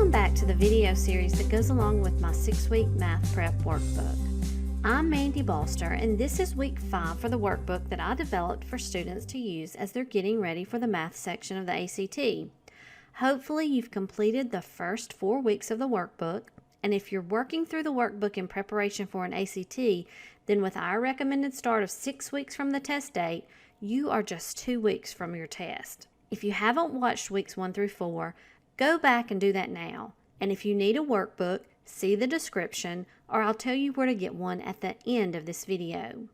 Welcome back to the video series that goes along with my 6-week Math Prep Workbook. I'm Mandy Bolster, and this is week 5 for the workbook that I developed for students to use as they're getting ready for the math section of the ACT. Hopefully you've completed the first 4 weeks of the workbook, and if you're working through the workbook in preparation for an ACT, then with our recommended start of 6 weeks from the test date, you are just 2 weeks from your test. If you haven't watched weeks 1 through 4, go back and do that now. And if you need a workbook, see the description, or I'll tell you where to get one at the end of this video.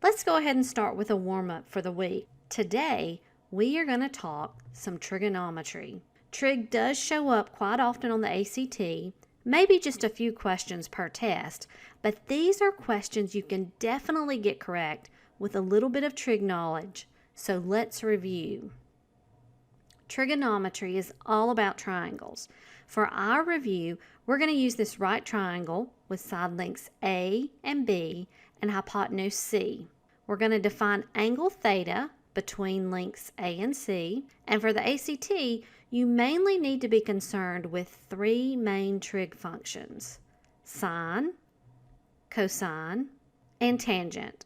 Let's go ahead and start with a warm-up for the week. Today, we are going to talk some trigonometry. Trig does show up quite often on the ACT, maybe just a few questions per test, but these are questions you can definitely get correct with a little bit of trig knowledge. So let's review. Trigonometry is all about triangles. For our review, we're going to use this right triangle with side lengths A and B and hypotenuse C. We're going to define angle theta between lengths A and C. And for the ACT, you mainly need to be concerned with 3 main trig functions: sine, cosine, and tangent.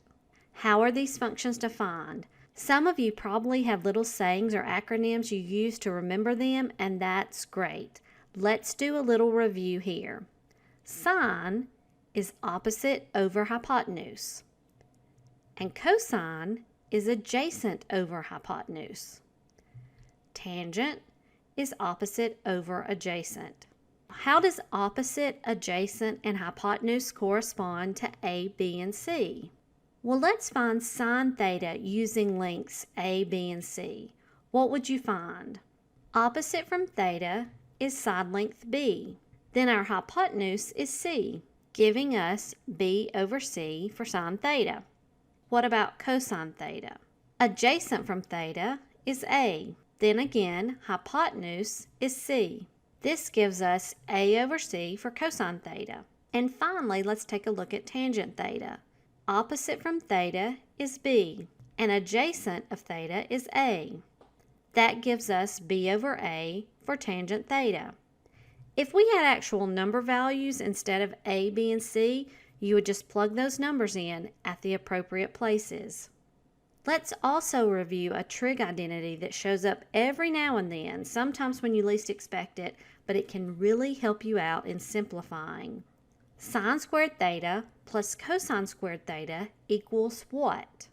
How are these functions defined? Some of you probably have little sayings or acronyms you use to remember them, and that's great. Let's do a little review here. Sine is opposite over hypotenuse, and cosine is adjacent over hypotenuse. Tangent is opposite over adjacent. How does opposite, adjacent, and hypotenuse correspond to A, B, and C? Well, let's find sine theta using lengths A, B, and C. What would you find? Opposite from theta is side length B. Then our hypotenuse is C, giving us B over C for sine theta. What about cosine theta? Adjacent from theta is A. Then again, hypotenuse is C. This gives us A over C for cosine theta. And finally, let's take a look at tangent theta. Opposite from theta is B, and adjacent of theta is A. That gives us B over A for tangent theta. If we had actual number values instead of A, B, and C, you would just plug those numbers in at the appropriate places. Let's also review a trig identity that shows up every now and then, sometimes when you least expect it, but it can really help you out in simplifying. Sine squared theta plus cosine squared theta equals what?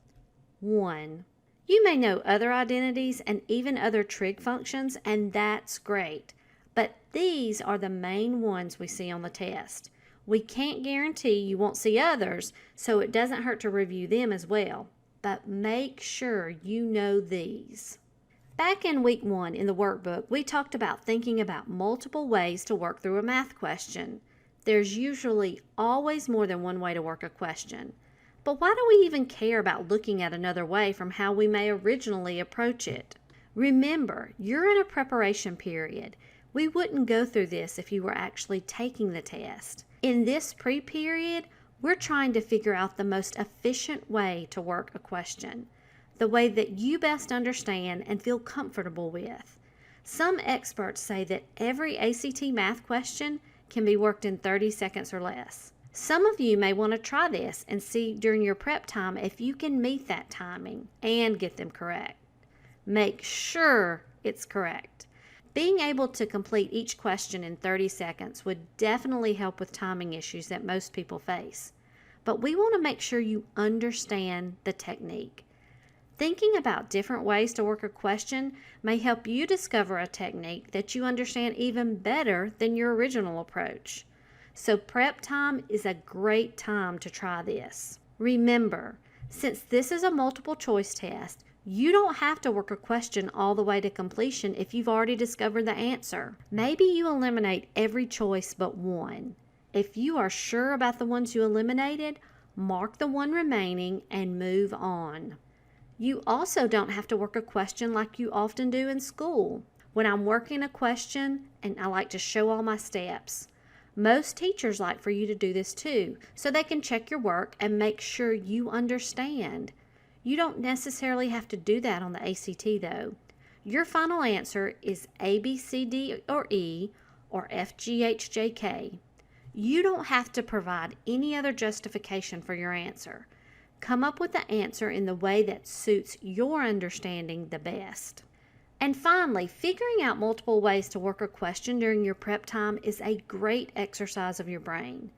1. You may know other identities and even other trig functions, and that's great. But these are the main ones we see on the test. We can't guarantee you won't see others, so it doesn't hurt to review them as well. But make sure you know these. Back in week 1 in the workbook, we talked about thinking about multiple ways to work through a math question. There's usually always more than one way to work a question. But why do we even care about looking at another way from how we may originally approach it? Remember, you're in a preparation period. We wouldn't go through this if you were actually taking the test. In this pre-period, we're trying to figure out the most efficient way to work a question, the way that you best understand and feel comfortable with. Some experts say that every ACT math question can be worked in 30 seconds or less. Some of you may want to try this and see during your prep time if you can meet that timing and get them correct. Make sure it's correct. Being able to complete each question in 30 seconds would definitely help with timing issues that most people face. But we want to make sure you understand the technique. Thinking about different ways to work a question may help you discover a technique that you understand even better than your original approach. So prep time is a great time to try this. Remember, since this is a multiple choice test, you don't have to work a question all the way to completion if you've already discovered the answer. Maybe you eliminate every choice but one. If you are sure about the ones you eliminated, mark the one remaining and move on. You also don't have to work a question like you often do in school. When I'm working a question, and I like to show all my steps, most teachers like for you to do this too, so they can check your work and make sure you understand. You don't necessarily have to do that on the ACT though. Your final answer is A, B, C, D, or E, or FGHJK. You don't have to provide any other justification for your answer. Come up with the answer in the way that suits your understanding the best. And finally, figuring out multiple ways to work a question during your prep time is a great exercise of your brain.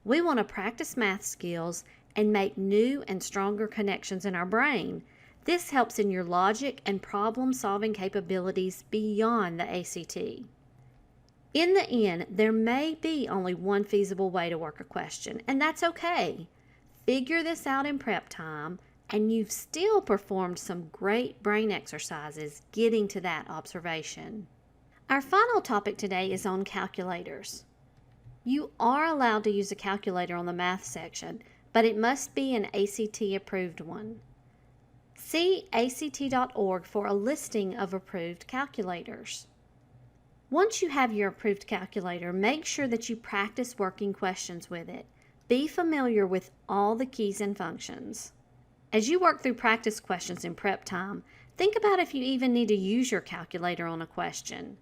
We want to practice math skills and make new and stronger connections in our brain. This helps in your logic and problem-solving capabilities beyond the ACT. In the end, there may be only one feasible way to work a question, and that's okay. Figure this out in prep time, and you've still performed some great brain exercises getting to that observation. Our final topic today is on calculators. You are allowed to use a calculator on the math section, but it must be an ACT-approved one. See act.org for a listing of approved calculators. Once you have your approved calculator, make sure that you practice working questions with it. Be familiar with all the keys and functions. As you work through practice questions in prep time, think about if you even need to use your calculator on a question.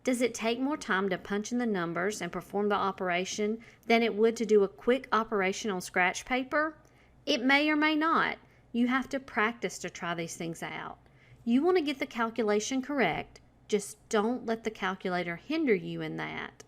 Does it take more time to punch in the numbers and perform the operation than it would to do a quick operation on scratch paper? It may or may not. You have to practice to try these things out. You want to get the calculation correct. Just don't let the calculator hinder you in that.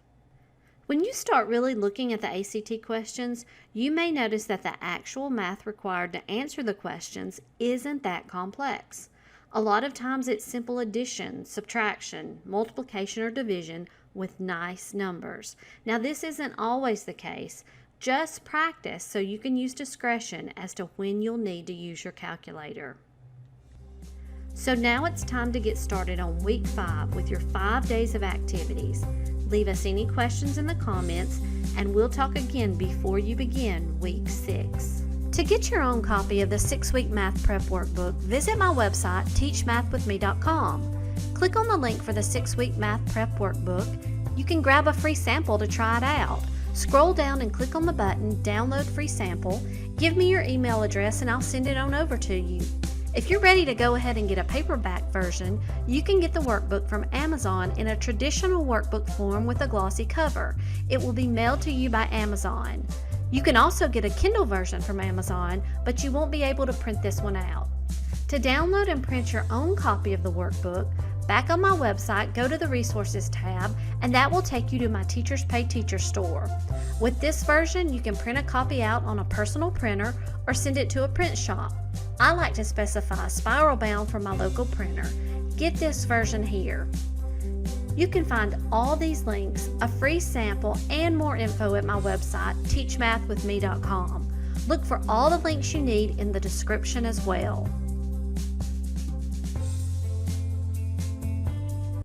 When you start really looking at the ACT questions, you may notice that the actual math required to answer the questions isn't that complex. A lot of times it's simple addition, subtraction, multiplication, or division with nice numbers. Now this isn't always the case. Just practice so you can use discretion as to when you'll need to use your calculator. So now it's time to get started on week 5 with your 5 days of activities. Leave us any questions in the comments, and we'll talk again before you begin week 6. To get your own copy of the 6-week Math Prep Workbook, visit my website, teachmathwithme.com. Click on the link for the 6-week Math Prep Workbook. You can grab a free sample to try it out. Scroll down and click on the button, Download Free Sample. Give me your email address and I'll send it on over to you. If you're ready to go ahead and get a paperback version, you can get the workbook from Amazon in a traditional workbook form with a glossy cover. It will be mailed to you by Amazon. You can also get a Kindle version from Amazon, but you won't be able to print this one out. To download and print your own copy of the workbook, back on my website, go to the Resources tab, and that will take you to my Teachers Pay Teacher store. With this version, you can print a copy out on a personal printer or send it to a print shop. I like to specify spiral bound for my local printer. Get this version here. You can find all these links, a free sample, and more info at my website, teachmathwithme.com. Look for all the links you need in the description as well.